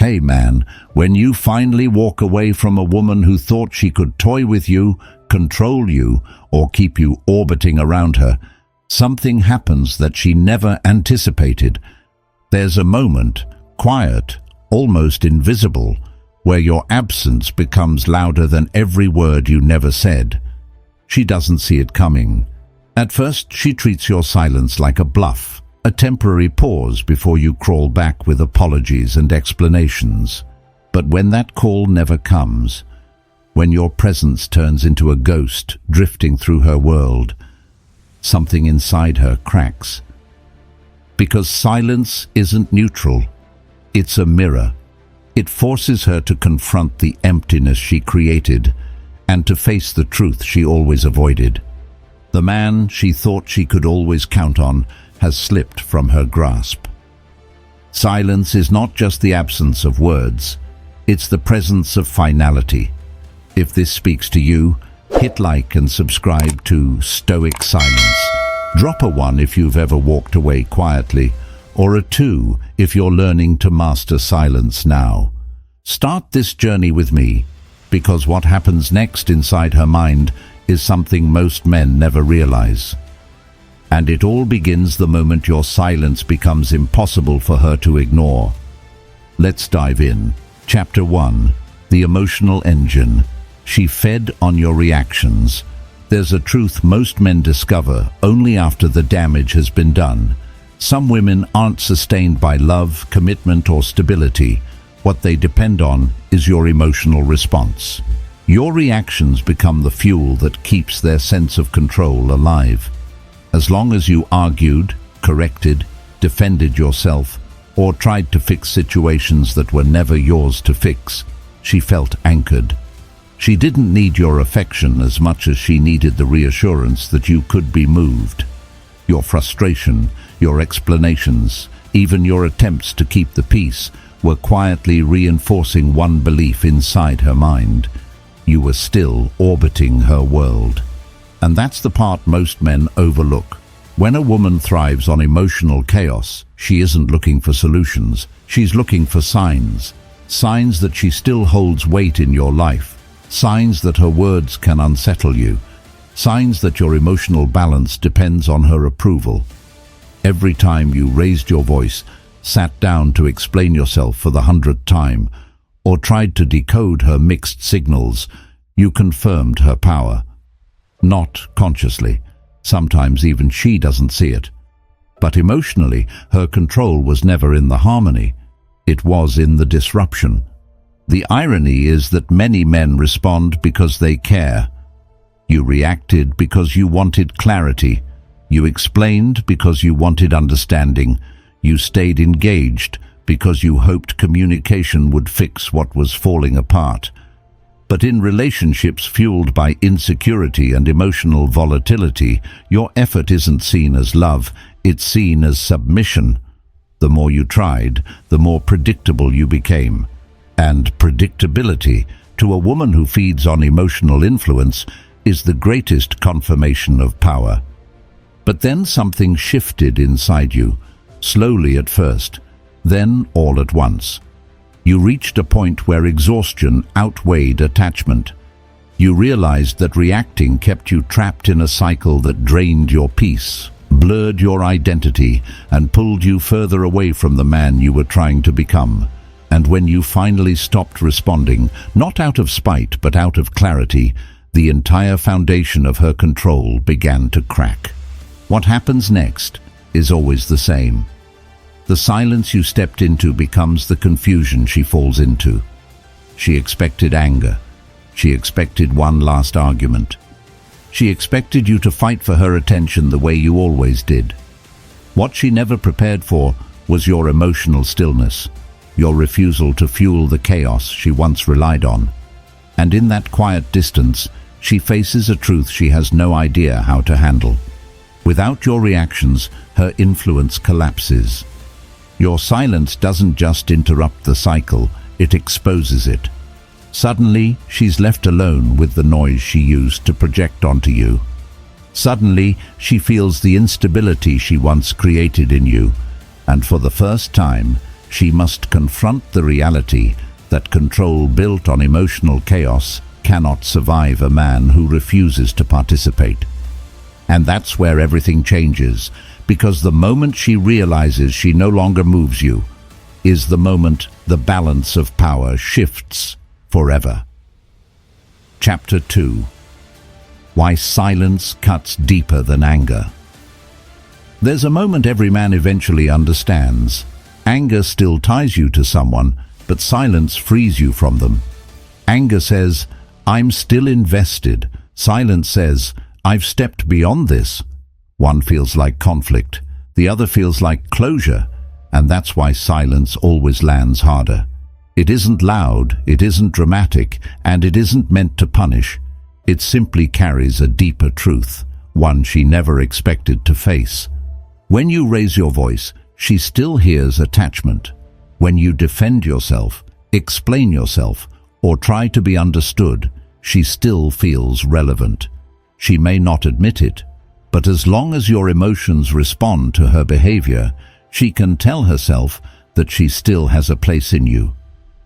Hey man, when you finally walk away from a woman who thought she could toy with you, control you, or keep you orbiting around her, something happens that she never anticipated. There's a moment, quiet, almost invisible, where your absence becomes louder than every word you never said. She doesn't see it coming. At first, she treats your silence like a bluff, a temporary pause before you crawl back with apologies and explanations. But when that call never comes, when your presence turns into a ghost drifting through her world, something inside her cracks. Because silence isn't neutral, it's a mirror. It forces her to confront the emptiness she created and to face the truth she always avoided. The man she thought she could always count on has slipped from her grasp. Silence is not just the absence of words, it's the presence of finality. If this speaks to you, hit like and subscribe to Stoic Silence. Drop a 1 if you've ever walked away quietly, or a 2 if you're learning to master silence now. Start this journey with me, because what happens next inside her mind is something most men never realize. And it all begins the moment your silence becomes impossible for her to ignore. Let's dive in. Chapter 1. The Emotional Engine. She fed on your reactions. There's a truth most men discover only after the damage has been done. Some women aren't sustained by love, commitment, or stability. What they depend on is your emotional response. Your reactions become the fuel that keeps their sense of control alive. As long as you argued, corrected, defended yourself, or tried to fix situations that were never yours to fix, she felt anchored. She didn't need your affection as much as she needed the reassurance that you could be moved. Your frustration, your explanations, even your attempts to keep the peace were quietly reinforcing one belief inside her mind. You were still orbiting her world. And that's the part most men overlook. When a woman thrives on emotional chaos, she isn't looking for solutions. She's looking for signs. Signs that she still holds weight in your life. Signs that her words can unsettle you. Signs that your emotional balance depends on her approval. Every time you raised your voice, sat down to explain yourself for the 100th time, or tried to decode her mixed signals, you confirmed her power. Not consciously. Sometimes even she doesn't see it. But emotionally, her control was never in the harmony. It was in the disruption. The irony is that many men respond because they care. You reacted because you wanted clarity. You explained because you wanted understanding. You stayed engaged because you hoped communication would fix what was falling apart. But in relationships fueled by insecurity and emotional volatility, your effort isn't seen as love, it's seen as submission. The more you tried, the more predictable you became. And predictability, to a woman who feeds on emotional influence, is the greatest confirmation of power. But then something shifted inside you, slowly at first, then all at once. You reached a point where exhaustion outweighed attachment. You realized that reacting kept you trapped in a cycle that drained your peace, blurred your identity, and pulled you further away from the man you were trying to become. And when you finally stopped responding, not out of spite but out of clarity, the entire foundation of her control began to crack. What happens next is always the same. The silence you stepped into becomes the confusion she falls into. She expected anger. She expected one last argument. She expected you to fight for her attention the way you always did. What she never prepared for was your emotional stillness, your refusal to fuel the chaos she once relied on. And in that quiet distance, she faces a truth she has no idea how to handle. Without your reactions, her influence collapses. Your silence doesn't just interrupt the cycle, it exposes it. Suddenly, she's left alone with the noise she used to project onto you. Suddenly, she feels the instability she once created in you, and for the first time, she must confront the reality that control built on emotional chaos cannot survive a man who refuses to participate. And that's where everything changes, because the moment she realizes she no longer moves you is the moment the balance of power shifts forever. Chapter 2. Why silence cuts deeper than anger. There's a moment every man eventually understands. Anger still ties you to someone, but silence frees you from them. Anger says, "I'm still invested." Silence says, "I've stepped beyond this." One feels like conflict, the other feels like closure, and that's why silence always lands harder. It isn't loud, it isn't dramatic, and it isn't meant to punish. It simply carries a deeper truth, one she never expected to face. When you raise your voice, she still hears attachment. When you defend yourself, explain yourself, or try to be understood, she still feels relevant. She may not admit it, but as long as your emotions respond to her behavior, she can tell herself that she still has a place in you.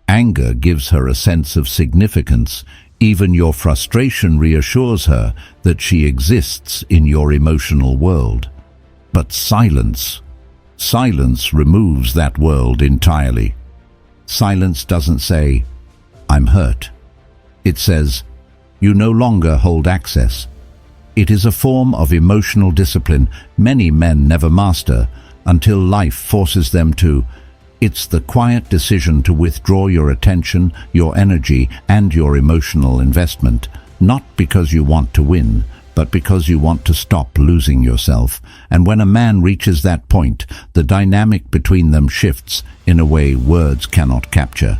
Anger gives her a sense of significance. Even your frustration reassures her that she exists in your emotional world. But silence removes that world entirely. Silence doesn't say, "I'm hurt." It says, "You no longer hold access." It is a form of emotional discipline many men never master until life forces them to. It's the quiet decision to withdraw your attention, your energy, and your emotional investment, not because you want to win, but because you want to stop losing yourself. And when a man reaches that point, the dynamic between them shifts in a way words cannot capture.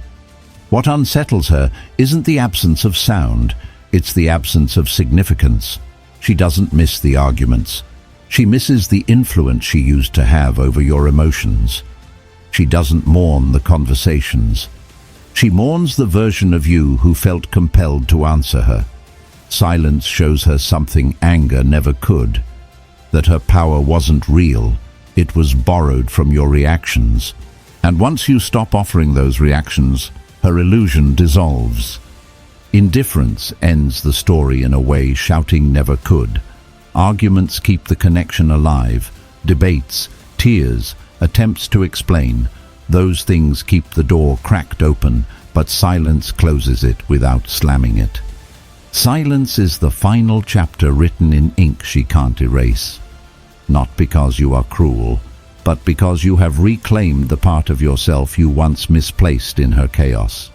What unsettles her isn't the absence of sound, it's the absence of significance. She doesn't miss the arguments. She misses the influence she used to have over your emotions. She doesn't mourn the conversations. She mourns the version of you who felt compelled to answer her. Silence shows her something anger never could, that her power wasn't real, it was borrowed from your reactions. And once you stop offering those reactions, her illusion dissolves. Indifference ends the story in a way shouting never could. Arguments keep the connection alive. Debates, tears, attempts to explain, those things keep the door cracked open, but silence closes it without slamming it. Silence is the final chapter written in ink she can't erase. Not because you are cruel, but because you have reclaimed the part of yourself you once misplaced in her chaos.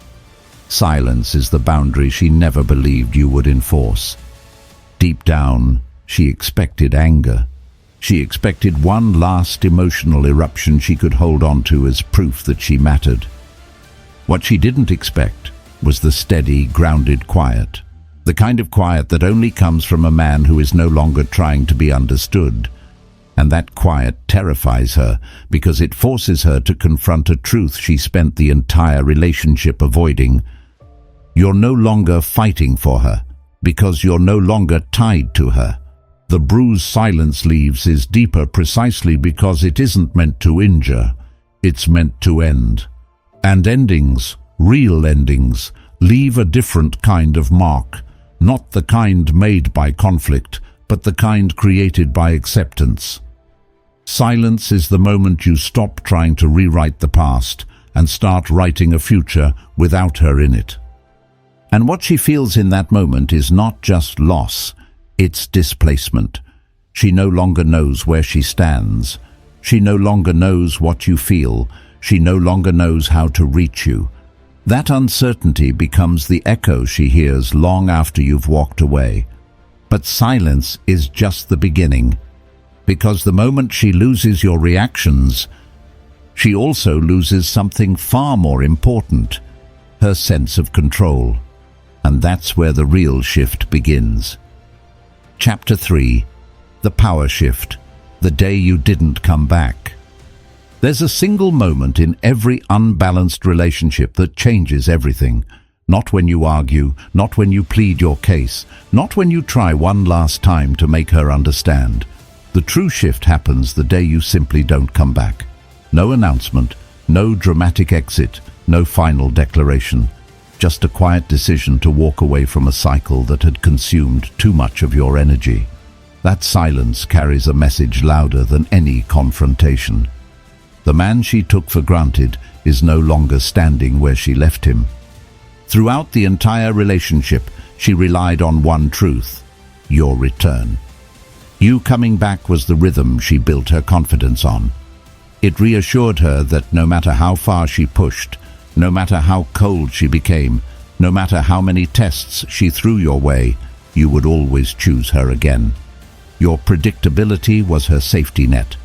Silence is the boundary she never believed you would enforce. Deep down, she expected anger. She expected one last emotional eruption she could hold on to as proof that she mattered. What she didn't expect was the steady, grounded quiet. The kind of quiet that only comes from a man who is no longer trying to be understood. And that quiet terrifies her because it forces her to confront a truth she spent the entire relationship avoiding. You're no longer fighting for her because you're no longer tied to her. The bruise silence leaves is deeper precisely because it isn't meant to injure, it's meant to end. And endings, real endings, leave a different kind of mark, not the kind made by conflict, but the kind created by acceptance. Silence is the moment you stop trying to rewrite the past and start writing a future without her in it. And what she feels in that moment is not just loss, it's displacement. She no longer knows where she stands. She no longer knows what you feel. She no longer knows how to reach you. That uncertainty becomes the echo she hears long after you've walked away. But silence is just the beginning, because the moment she loses your reactions, she also loses something far more important, her sense of control. And that's where the real shift begins. Chapter 3. The Power Shift. The Day You Didn't Come Back. There's a single moment in every unbalanced relationship that changes everything. Not when you argue, not when you plead your case, not when you try one last time to make her understand. The true shift happens the day you simply don't come back. No announcement, No dramatic exit, no final declaration, just a quiet decision to walk away from a cycle that had consumed too much of your energy. That silence carries a message louder than any confrontation. The man she took for granted is no longer standing where she left him. Throughout the entire relationship, she relied on one truth: your return. You coming back was the rhythm she built her confidence on. It reassured her that no matter how far she pushed, no matter how cold she became, no matter how many tests she threw your way, you would always choose her again. Your predictability was her safety net.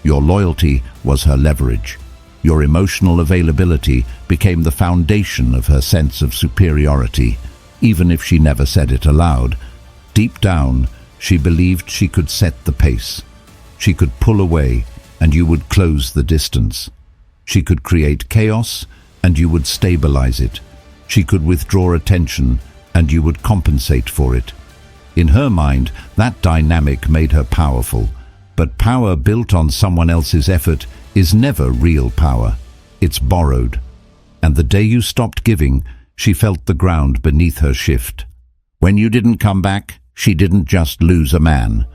Your loyalty was her leverage. Your emotional availability became the foundation of her sense of superiority, even if she never said it aloud. Deep down, she believed she could set the pace. She could pull away, and you would close the distance. She could create chaos, and you would stabilize it. She could withdraw attention, and you would compensate for it. In her mind, that dynamic made her powerful. But power built on someone else's effort is never real power. It's borrowed. And the day you stopped giving, she felt the ground beneath her shift. When you didn't come back, she didn't just lose a man.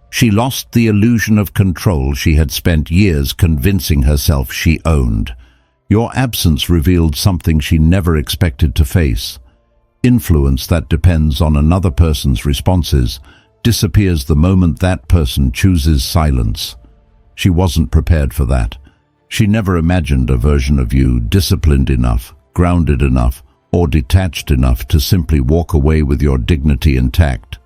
She lost the illusion of control she had spent years convincing herself she owned. Your absence revealed something she never expected to face. Influence that depends on another person's responses disappears the moment that person chooses silence. She wasn't prepared for that. She never imagined a version of you disciplined enough, grounded enough, or detached enough to simply walk away with your dignity intact.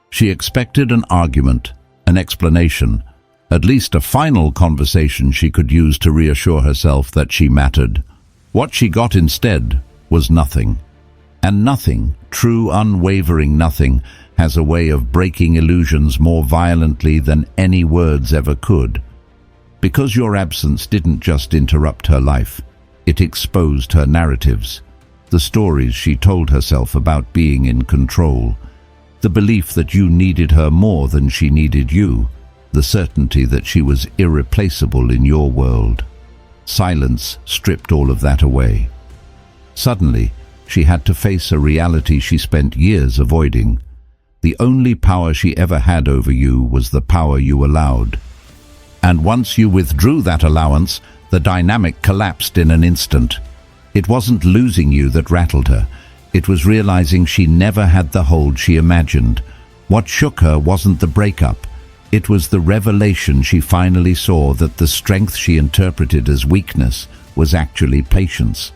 She expected an argument, an explanation, at least a final conversation she could use to reassure herself that she mattered. What she got instead was nothing. And nothing, true unwavering nothing, has a way of breaking illusions more violently than any words ever could. Because your absence didn't just interrupt her life, it exposed her narratives, the stories she told herself about being in control, the belief that you needed her more than she needed you, the certainty that she was irreplaceable in your world. Silence stripped all of that away. Suddenly, she had to face a reality she spent years avoiding. The only power she ever had over you was the power you allowed. And once you withdrew that allowance, the dynamic collapsed in an instant. It wasn't losing you that rattled her. It was realizing she never had the hold she imagined. What shook her wasn't the breakup. It was the revelation she finally saw that the strength she interpreted as weakness was actually patience.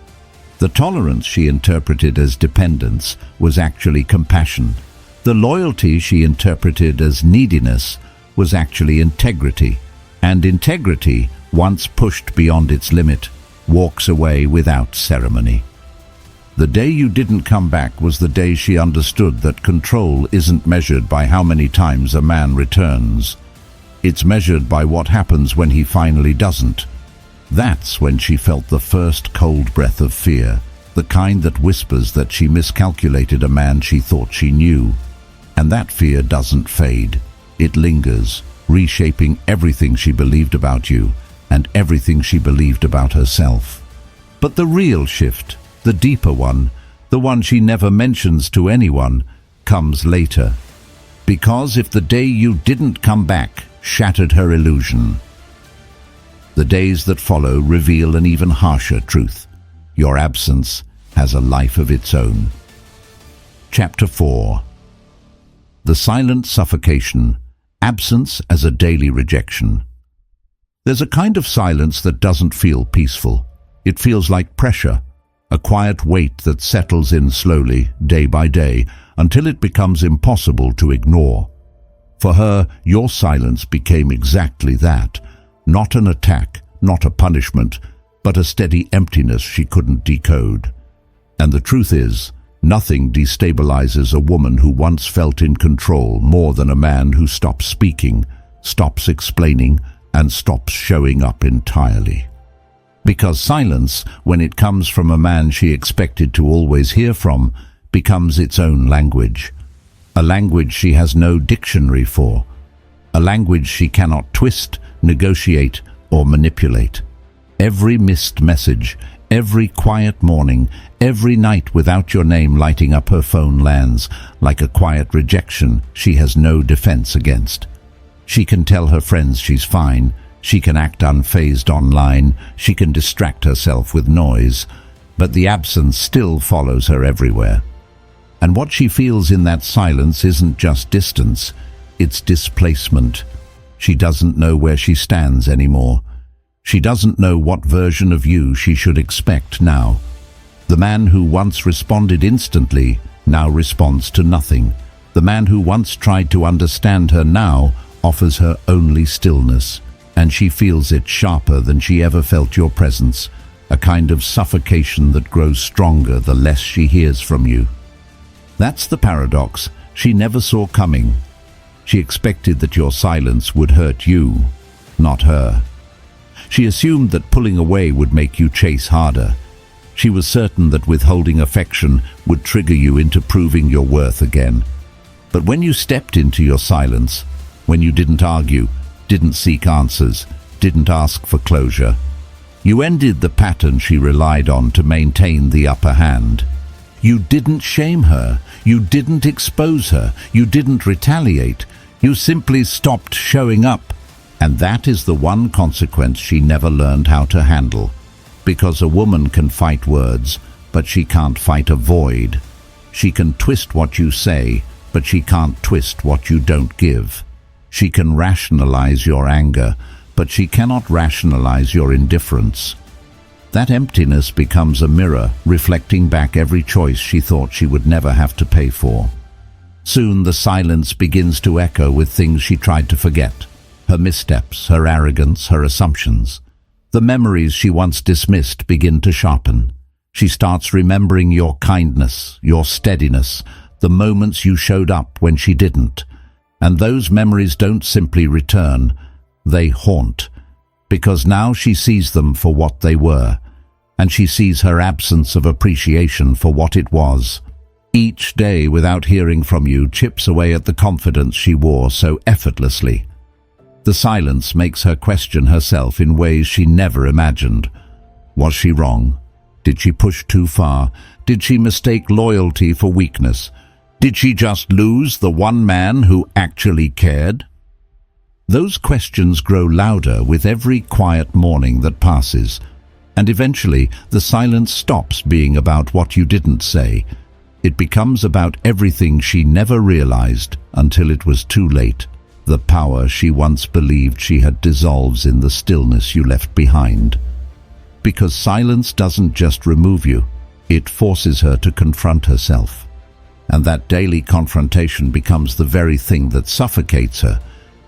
The tolerance she interpreted as dependence was actually compassion. The loyalty she interpreted as neediness was actually integrity. And integrity, once pushed beyond its limit, walks away without ceremony. The day you didn't come back was the day she understood that control isn't measured by how many times a man returns. It's measured by what happens when he finally doesn't. That's when she felt the first cold breath of fear, the kind that whispers that she miscalculated a man she thought she knew. And that fear doesn't fade. It lingers, reshaping everything she believed about you and everything she believed about herself. But the real shift, the deeper one, the one she never mentions to anyone, comes later. Because if the day you didn't come back shattered her illusion, the days that follow reveal an even harsher truth. Your absence has a life of its own. Chapter 4. The silent suffocation. Absence as a daily rejection. There's a kind of silence that doesn't feel peaceful. It feels like pressure, a quiet weight that settles in slowly, day by day, until it becomes impossible to ignore. For her, your silence became exactly that. Not an attack, not a punishment, but a steady emptiness she couldn't decode. And the truth is, nothing destabilizes a woman who once felt in control more than a man who stops speaking, stops explaining, and stops showing up entirely. Because silence, when it comes from a man she expected to always hear from, becomes its own language. A language she has no dictionary for. A language she cannot twist, negotiate, or manipulate. Every missed message, every quiet morning, every night without your name lighting up her phone lands like a quiet rejection she has no defense against. She can tell her friends she's fine, she can act unfazed online, she can distract herself with noise, but the absence still follows her everywhere. And what she feels in that silence isn't just distance, it's displacement. She doesn't know where she stands anymore. She doesn't know what version of you she should expect now. The man who once responded instantly now responds to nothing. The man who once tried to understand her now offers her only stillness, and she feels it sharper than she ever felt your presence, a kind of suffocation that grows stronger the less she hears from you. That's the paradox she never saw coming. She expected that your silence would hurt you, not her. She assumed that pulling away would make you chase harder. She was certain that withholding affection would trigger you into proving your worth again. But when you stepped into your silence, when you didn't argue, didn't seek answers, didn't ask for closure, you ended the pattern she relied on to maintain the upper hand. You didn't shame her, you didn't expose her, you didn't retaliate, you simply stopped showing up. And that is the one consequence she never learned how to handle. Because a woman can fight words, but she can't fight a void. She can twist what you say, but she can't twist what you don't give. She can rationalize your anger, but she cannot rationalize your indifference. That emptiness becomes a mirror, reflecting back every choice she thought she would never have to pay for. Soon the silence begins to echo with things she tried to forget. Her missteps, her arrogance, her assumptions. The memories she once dismissed begin to sharpen. She starts remembering your kindness, your steadiness, the moments you showed up when she didn't. And those memories don't simply return, they haunt. Because now she sees them for what they were, and she sees her absence of appreciation for what it was. Each day without hearing from you chips away at the confidence she wore so effortlessly. The silence makes her question herself in ways she never imagined. Was she wrong? Did she push too far? Did she mistake loyalty for weakness? Did she just lose the one man who actually cared? Those questions grow louder with every quiet morning that passes, and eventually the silence stops being about what you didn't say. It becomes about everything she never realized until it was too late. The power she once believed she had dissolves in the stillness you left behind. Because silence doesn't just remove you, it forces her to confront herself. And that daily confrontation becomes the very thing that suffocates her.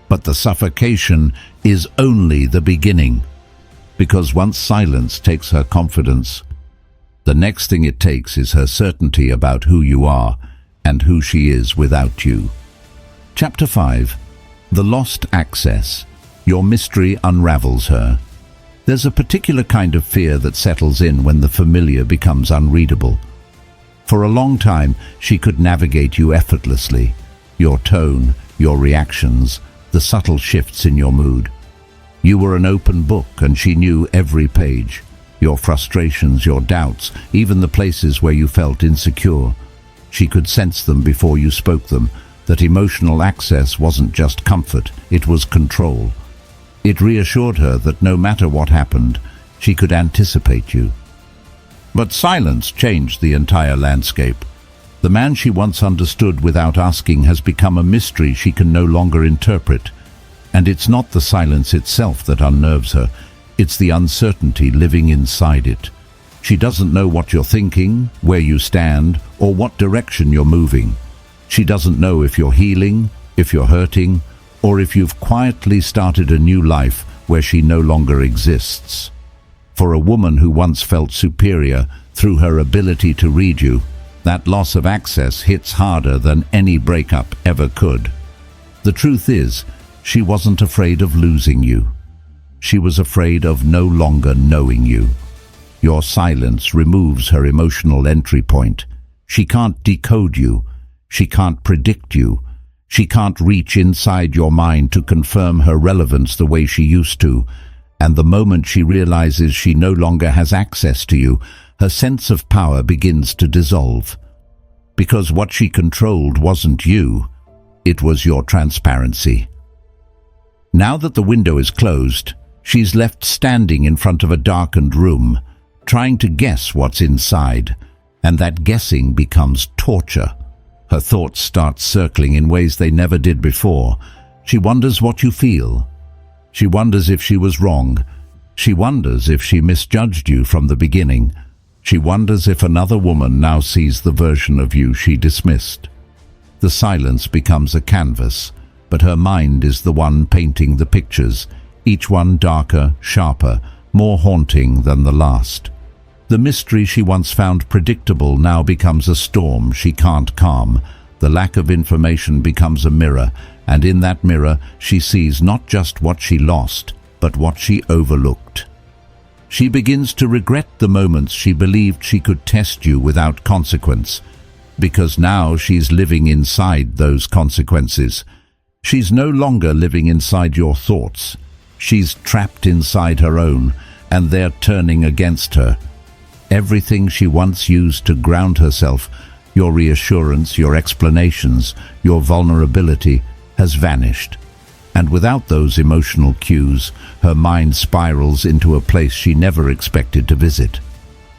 But the suffocation is only the beginning. Because once silence takes her confidence, the next thing it takes is her certainty about who you are and who she is without you. Chapter 5. The Lost Access. Your mystery unravels her. There's a particular kind of fear that settles in when the familiar becomes unreadable. For a long time, she could navigate you effortlessly. Your tone, your reactions, the subtle shifts in your mood. You were an open book and she knew every page. Your frustrations, your doubts, even the places where you felt insecure. She could sense them before you spoke them. That emotional access wasn't just comfort, it was control. It reassured her that no matter what happened, she could anticipate you. But silence changed the entire landscape. The man she once understood without asking has become a mystery she can no longer interpret. And it's not the silence itself that unnerves her, it's the uncertainty living inside it. She doesn't know what you're thinking, where you stand, or what direction you're moving. She doesn't know if you're healing, if you're hurting, or if you've quietly started a new life where she no longer exists. For a woman who once felt superior through her ability to read you, that loss of access hits harder than any breakup ever could. The truth is, she wasn't afraid of losing you. She was afraid of no longer knowing you. Your silence removes her emotional entry point. She can't decode you. She can't predict you. She can't reach inside your mind to confirm her relevance the way she used to. And the moment she realizes she no longer has access to you, her sense of power begins to dissolve. Because what she controlled wasn't you, it was your transparency. Now that the window is closed, she's left standing in front of a darkened room, trying to guess what's inside, and that guessing becomes torture. Her thoughts start circling in ways they never did before. She wonders what you feel. She wonders if she was wrong. She wonders if she misjudged you from the beginning. She wonders if another woman now sees the version of you she dismissed. The silence becomes a canvas, but her mind is the one painting the pictures, each one darker, sharper, more haunting than the last. The mystery she once found predictable now becomes a storm she can't calm. The lack of information becomes a mirror, and in that mirror she sees not just what she lost, but what she overlooked. She begins to regret the moments she believed she could test you without consequence, because now she's living inside those consequences. She's no longer living inside your thoughts. She's trapped inside her own, and they're turning against her. Everything she once used to ground herself, your reassurance, your explanations, your vulnerability, has vanished. And without those emotional cues, her mind spirals into a place she never expected to visit.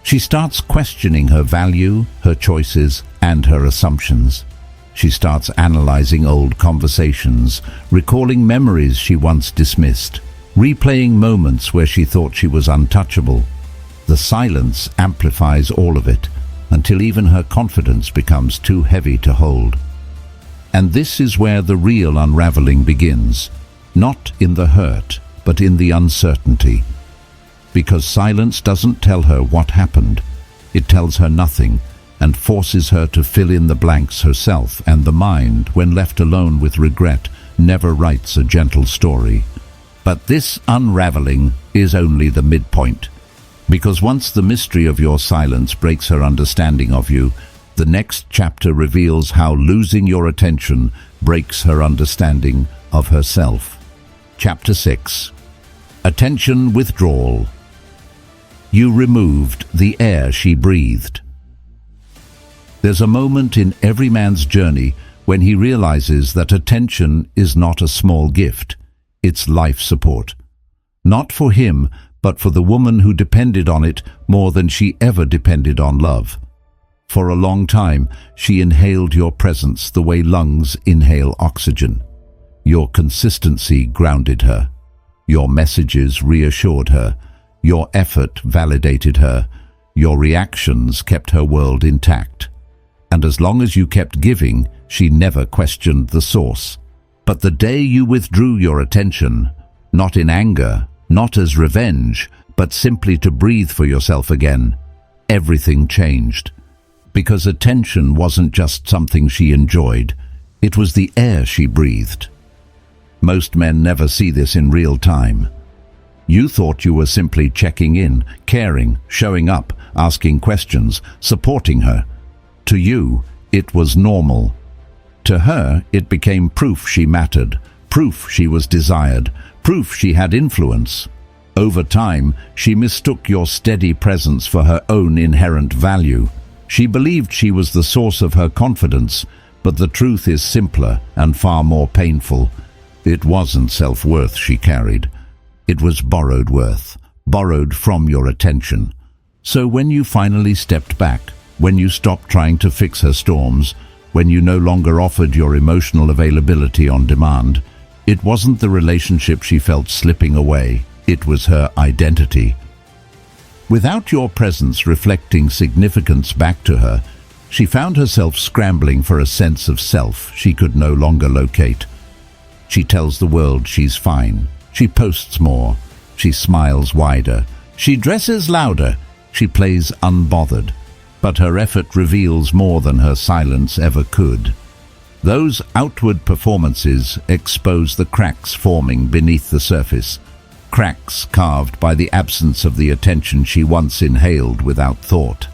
She starts questioning her value, her choices, and her assumptions. She starts analyzing old conversations, recalling memories she once dismissed, replaying moments where she thought she was untouchable. The silence amplifies all of it, until even her confidence becomes too heavy to hold. And this is where the real unraveling begins, not in the hurt, but in the uncertainty. Because silence doesn't tell her what happened, it tells her nothing, and forces her to fill in the blanks herself, and the mind, when left alone with regret, never writes a gentle story. But this unraveling is only the midpoint. Because once the mystery of your silence breaks her understanding of you, the next chapter reveals how losing your attention breaks her understanding of herself. Chapter 6. Attention Withdrawal. You removed the air she breathed. There's a moment in every man's journey when he realizes that attention is not a small gift, it's life support. Not for him, but for the woman who depended on it more than she ever depended on love. For a long time, she inhaled your presence the way lungs inhale oxygen. Your consistency grounded her. Your messages reassured her. Your effort validated her. Your reactions kept her world intact. And as long as you kept giving, she never questioned the source. But the day you withdrew your attention, not in anger, not as revenge, but simply to breathe for yourself again, everything changed. Because attention wasn't just something she enjoyed, it was the air she breathed. Most men never see this in real time. You thought you were simply checking in, caring, showing up, asking questions, supporting her. To you, it was normal. To her, it became proof she mattered, proof she was desired, proof she had influence. Over time, she mistook your steady presence for her own inherent value. She believed she was the source of her confidence, but the truth is simpler and far more painful. It wasn't self-worth she carried. It was borrowed worth, borrowed from your attention. So when you finally stepped back, when you stopped trying to fix her storms, when you no longer offered your emotional availability on demand, it wasn't the relationship she felt slipping away, it was her identity. Without your presence reflecting significance back to her, she found herself scrambling for a sense of self she could no longer locate. She tells the world she's fine. She posts more. She smiles wider. She dresses louder. She plays unbothered. But her effort reveals more than her silence ever could. Those outward performances expose the cracks forming beneath the surface. Cracks carved by the absence of the attention she once inhaled without thought.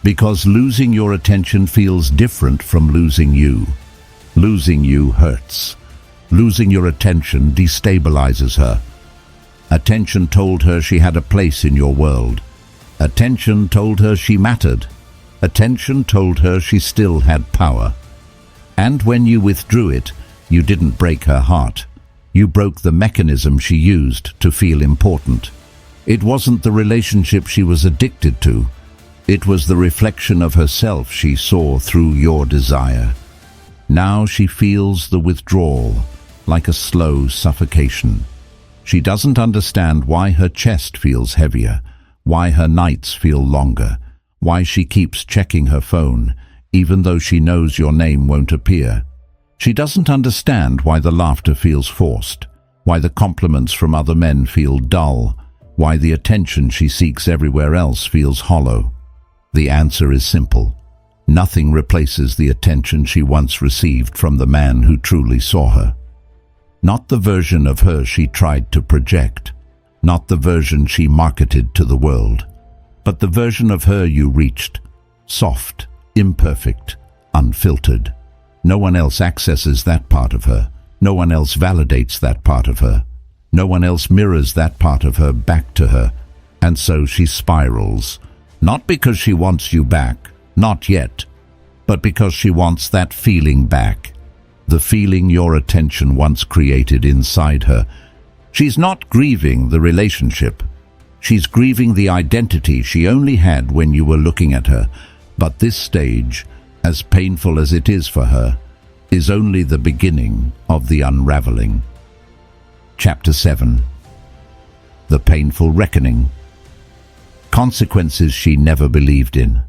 Because losing your attention feels different from losing you. Losing you hurts. Losing your attention destabilizes her. Attention told her she had a place in your world. Attention told her she mattered. Attention told her she still had power. And when you withdrew it, you didn't break her heart. You broke the mechanism she used to feel important. It wasn't the relationship she was addicted to. It was the reflection of herself she saw through your desire. Now she feels the withdrawal, like a slow suffocation. She doesn't understand why her chest feels heavier, why her nights feel longer, why she keeps checking her phone, even though she knows your name won't appear. She doesn't understand why the laughter feels forced, why the compliments from other men feel dull, why the attention she seeks everywhere else feels hollow. The answer is simple. Nothing replaces the attention she once received from the man who truly saw her. Not the version of her she tried to project, not the version she marketed to the world, but the version of her you reached, soft, imperfect, unfiltered. No one else accesses that part of her. No one else validates that part of her. No one else mirrors that part of her back to her. And so she spirals, not because she wants you back, not yet, but because she wants that feeling back, the feeling your attention once created inside her. She's not grieving the relationship. She's grieving the identity she only had when you were looking at her. But this stage, as painful as it is for her, is only the beginning of the unraveling. Chapter 7. The Painful Reckoning. Consequences she never believed in.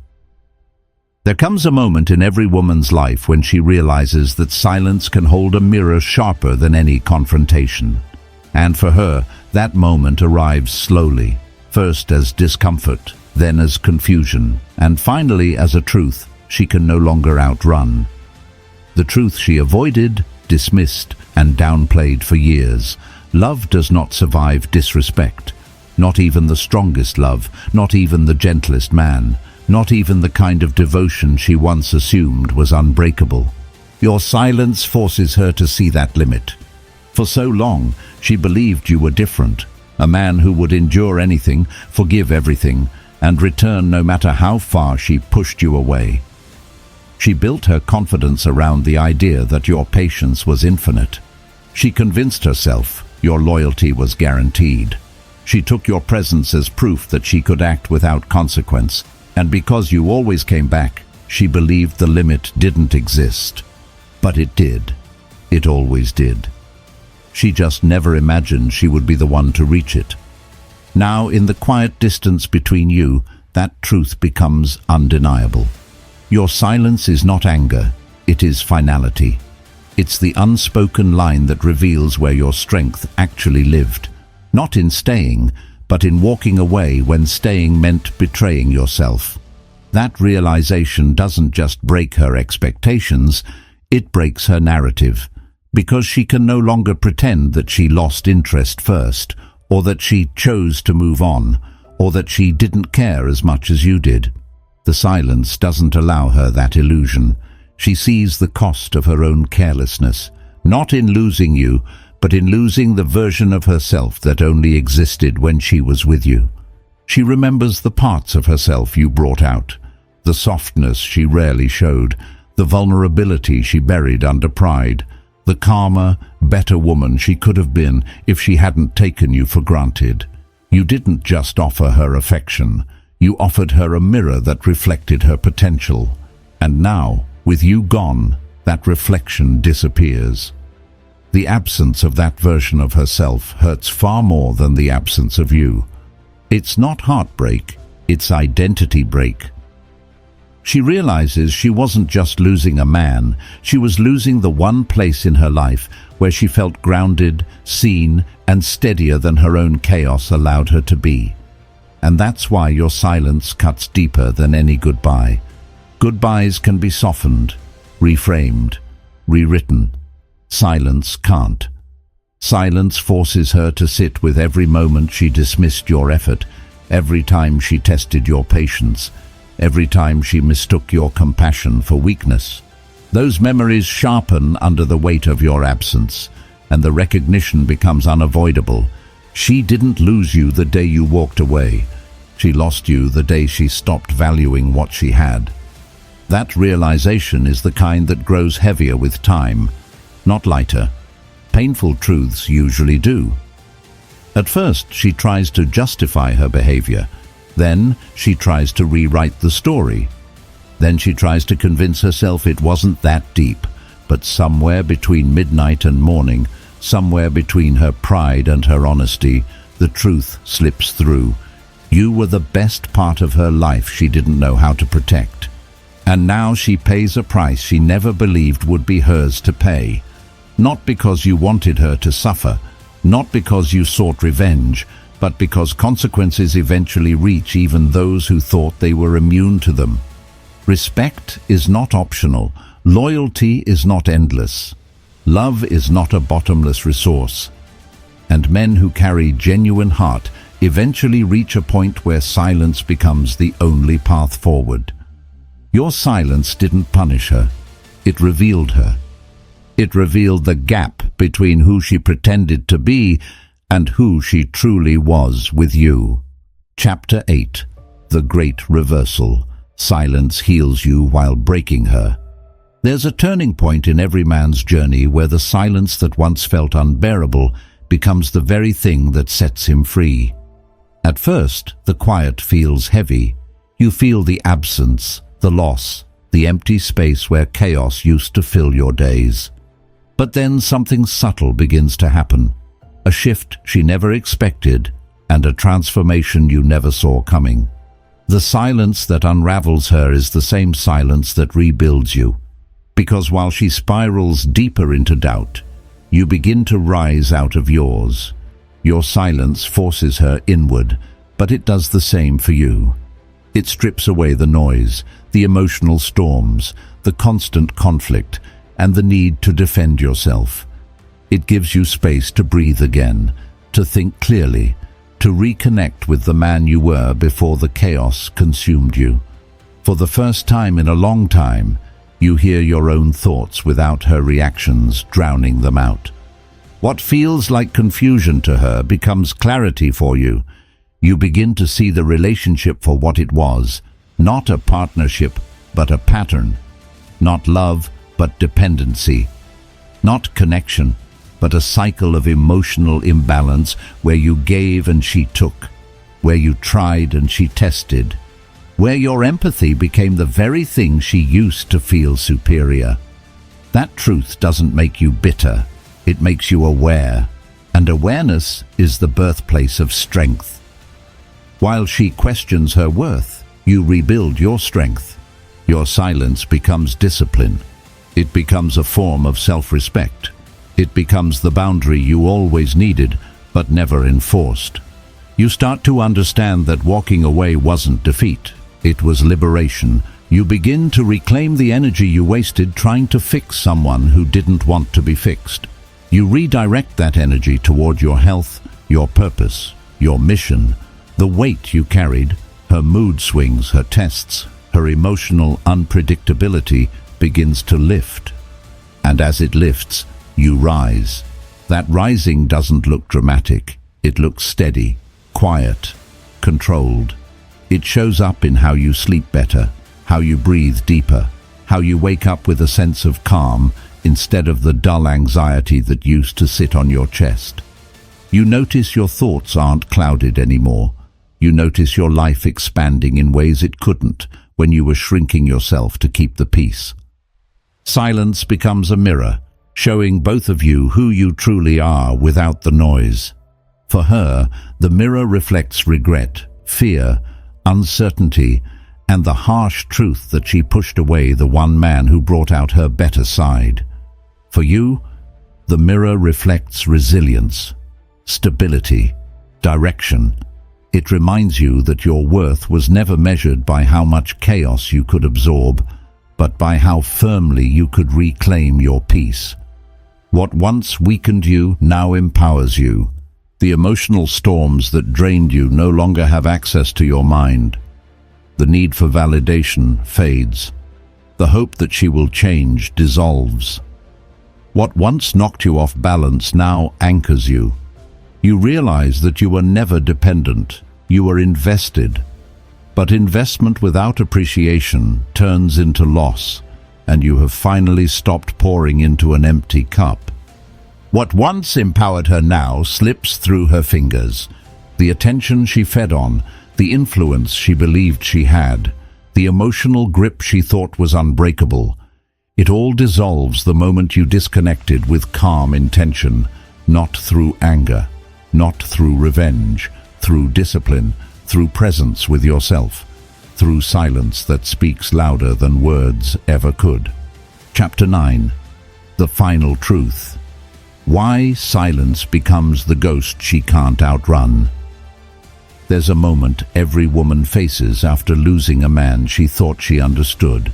There comes a moment in every woman's life when she realizes that silence can hold a mirror sharper than any confrontation. And for her, that moment arrives slowly, first as discomfort, then as confusion, and finally as a truth she can no longer outrun. The truth she avoided, dismissed, and downplayed for years. Love does not survive disrespect. Not even the strongest love, not even the gentlest man, not even the kind of devotion she once assumed was unbreakable. Your silence forces her to see that limit. For so long, she believed you were different, a man who would endure anything, forgive everything, and return no matter how far she pushed you away. She built her confidence around the idea that your patience was infinite. She convinced herself your loyalty was guaranteed. She took your presence as proof that she could act without consequence, and because you always came back, she believed the limit didn't exist. But it did. It always did. She just never imagined she would be the one to reach it. Now, in the quiet distance between you, that truth becomes undeniable. Your silence is not anger, it is finality. It's the unspoken line that reveals where your strength actually lived. Not in staying, but in walking away when staying meant betraying yourself. That realization doesn't just break her expectations, it breaks her narrative. Because she can no longer pretend that she lost interest first, or that she chose to move on, or that she didn't care as much as you did. The silence doesn't allow her that illusion. She sees the cost of her own carelessness, not in losing you, but in losing the version of herself that only existed when she was with you. She remembers the parts of herself you brought out, the softness she rarely showed, the vulnerability she buried under pride, the calmer, better woman she could have been if she hadn't taken you for granted. You didn't just offer her affection, you offered her a mirror that reflected her potential. And now, with you gone, that reflection disappears. The absence of that version of herself hurts far more than the absence of you. It's not heartbreak, it's identity break. She realizes she wasn't just losing a man, she was losing the one place in her life where she felt grounded, seen, and steadier than her own chaos allowed her to be. And that's why your silence cuts deeper than any goodbye. Goodbyes can be softened, reframed, rewritten. Silence can't. Silence forces her to sit with every moment she dismissed your effort, every time she tested your patience, every time she mistook your compassion for weakness. Those memories sharpen under the weight of your absence, and the recognition becomes unavoidable. She didn't lose you the day you walked away. She lost you the day she stopped valuing what she had. That realization is the kind that grows heavier with time, not lighter. Painful truths usually do. At first, she tries to justify her behavior. Then, she tries to rewrite the story. Then she tries to convince herself it wasn't that deep, but somewhere between midnight and morning, somewhere between her pride and her honesty, the truth slips through. You were the best part of her life she didn't know how to protect. And now she pays a price she never believed would be hers to pay. Not because you wanted her to suffer, not because you sought revenge, but because consequences eventually reach even those who thought they were immune to them. Respect is not optional. Loyalty is not endless. Love is not a bottomless resource. And men who carry genuine heart eventually reach a point where silence becomes the only path forward. Your silence didn't punish her. It revealed her. It revealed the gap between who she pretended to be and who she truly was with you. Chapter 8. The Great Reversal. Silence heals you while breaking her. There's a turning point in every man's journey where the silence that once felt unbearable becomes the very thing that sets him free. At first, the quiet feels heavy. You feel the absence, the loss, the empty space where chaos used to fill your days. But then something subtle begins to happen. A shift she never expected, and a transformation you never saw coming. The silence that unravels her is the same silence that rebuilds you. Because while she spirals deeper into doubt, you begin to rise out of yours. Your silence forces her inward, but it does the same for you. It strips away the noise, the emotional storms, the constant conflict, and the need to defend yourself. It gives you space to breathe again, to think clearly, to reconnect with the man you were before the chaos consumed you. For the first time in a long time, you hear your own thoughts without her reactions drowning them out. What feels like confusion to her becomes clarity for you. You begin to see the relationship for what it was, not a partnership, but a pattern. Not love, but dependency. Not connection, but a cycle of emotional imbalance where you gave and she took, where you tried and she tested, where your empathy became the very thing she used to feel superior. That truth doesn't make you bitter, it makes you aware, and awareness is the birthplace of strength. While she questions her worth, you rebuild your strength. Your silence becomes discipline. It becomes a form of self-respect. It becomes the boundary you always needed, but never enforced. You start to understand that walking away wasn't defeat. It was liberation. You begin to reclaim the energy you wasted trying to fix someone who didn't want to be fixed. You redirect that energy toward your health, your purpose, your mission. The weight you carried, her mood swings, her tests, her emotional unpredictability begins to lift. And as it lifts, you rise. That rising doesn't look dramatic. It looks steady, quiet, controlled. It shows up in how you sleep better, how you breathe deeper, how you wake up with a sense of calm instead of the dull anxiety that used to sit on your chest. You notice your thoughts aren't clouded anymore. You notice your life expanding in ways it couldn't when you were shrinking yourself to keep the peace. Silence becomes a mirror, showing both of you who you truly are without the noise. For her, the mirror reflects regret, fear, uncertainty, and the harsh truth that she pushed away the one man who brought out her better side. For you, the mirror reflects resilience, stability, direction. It reminds you that your worth was never measured by how much chaos you could absorb, but by how firmly you could reclaim your peace. What once weakened you now empowers you. The emotional storms that drained you no longer have access to your mind. The need for validation fades. The hope that she will change dissolves. What once knocked you off balance now anchors you. You realize that you were never dependent, you were invested. But investment without appreciation turns into loss, and you have finally stopped pouring into an empty cup. What once empowered her now slips through her fingers. The attention she fed on, the influence she believed she had, the emotional grip she thought was unbreakable. It all dissolves the moment you disconnected with calm intention, not through anger, not through revenge, through discipline, through presence with yourself, through silence that speaks louder than words ever could. Chapter 9. The Final Truth. Why silence becomes the ghost she can't outrun. There's a moment every woman faces after losing a man she thought she understood.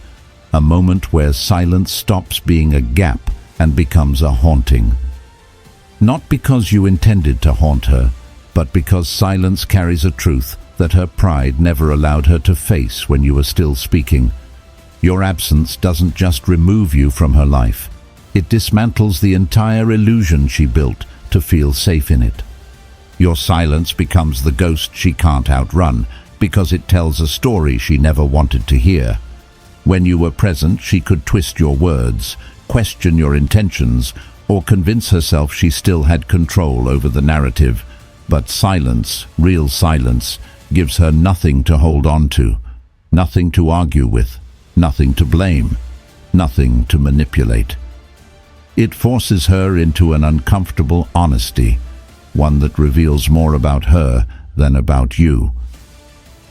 A moment where silence stops being a gap and becomes a haunting. Not because you intended to haunt her, but because silence carries a truth that her pride never allowed her to face when you were still speaking. Your absence doesn't just remove you from her life. It dismantles the entire illusion she built to feel safe in it. Your silence becomes the ghost she can't outrun because it tells a story she never wanted to hear. When you were present, she could twist your words, question your intentions, or convince herself she still had control over the narrative. But silence, real silence, gives her nothing to hold on to, nothing to argue with, nothing to blame, nothing to manipulate. It forces her into an uncomfortable honesty, one that reveals more about her than about you.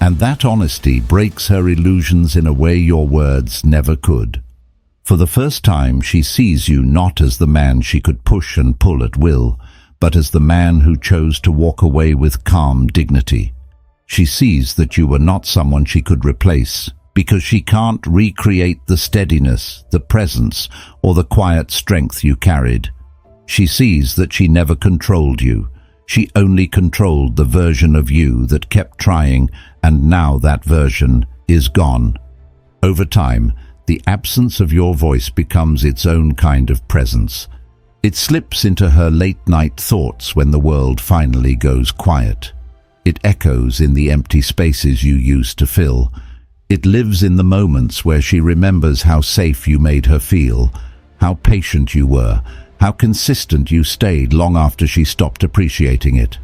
And that honesty breaks her illusions in a way your words never could. For the first time, she sees you not as the man she could push and pull at will, but as the man who chose to walk away with calm dignity. She sees that you were not someone she could replace, because she can't recreate the steadiness, the presence, or the quiet strength you carried. She sees that she never controlled you. She only controlled the version of you that kept trying, and now that version is gone. Over time, the absence of your voice becomes its own kind of presence. It slips into her late-night thoughts when the world finally goes quiet. It echoes in the empty spaces you used to fill. It lives in the moments where she remembers how safe you made her feel, how patient you were, how consistent you stayed long after she stopped appreciating it.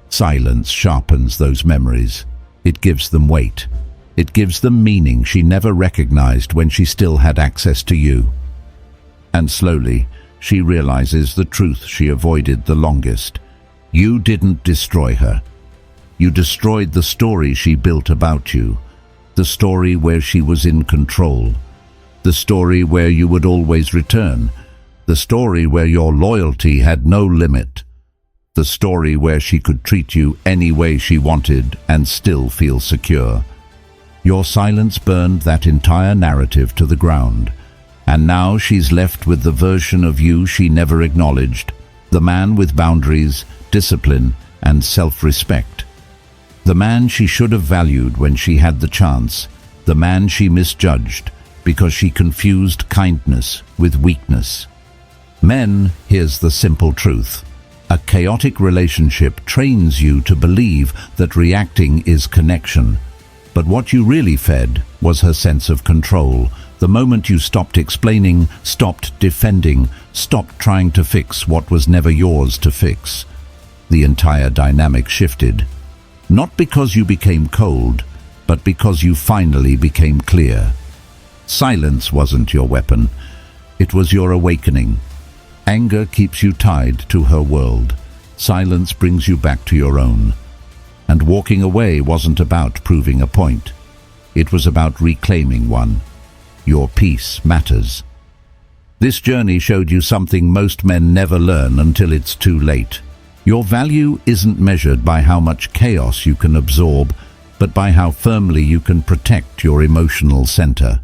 Silence sharpens those memories. It gives them weight. It gives them meaning she never recognized when she still had access to you. And slowly, she realizes the truth she avoided the longest. You didn't destroy her. You destroyed the story she built about you. The story where she was in control. The story where you would always return. The story where your loyalty had no limit. The story where she could treat you any way she wanted and still feel secure. Your silence burned that entire narrative to the ground. And now she's left with the version of you she never acknowledged. The man with boundaries, discipline, and self-respect. The man she should have valued when she had the chance. The man she misjudged because she confused kindness with weakness. Men, here's the simple truth. A chaotic relationship trains you to believe that reacting is connection. But what you really fed was her sense of control. The moment you stopped explaining, stopped defending, stopped trying to fix what was never yours to fix, the entire dynamic shifted. Not because you became cold, but because you finally became clear. Silence wasn't your weapon. It was your awakening. Anger keeps you tied to her world. Silence brings you back to your own. And walking away wasn't about proving a point. It was about reclaiming one. Your peace matters. This journey showed you something most men never learn until it's too late. Your value isn't measured by how much chaos you can absorb, but by how firmly you can protect your emotional center.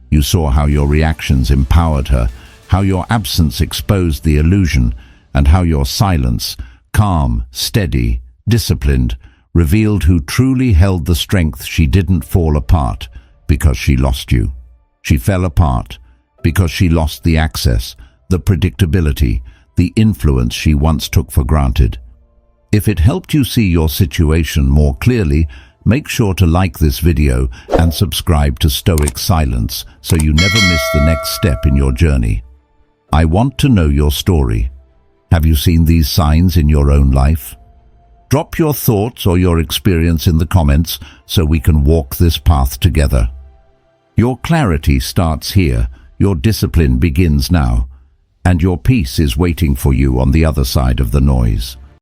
You saw how your reactions empowered her, how your absence exposed the illusion, and how your silence, calm, steady, disciplined, revealed who truly held the strength. She didn't fall apart because she lost you. She fell apart because she lost the access, the predictability, the influence she once took for granted. If it helped you see your situation more clearly, make sure to like this video and subscribe to Stoic Silence so you never miss the next step in your journey. I want to know your story. Have you seen these signs in your own life? Drop your thoughts or your experience in the comments so we can walk this path together. Your clarity starts here, your discipline begins now, and your peace is waiting for you on the other side of the noise.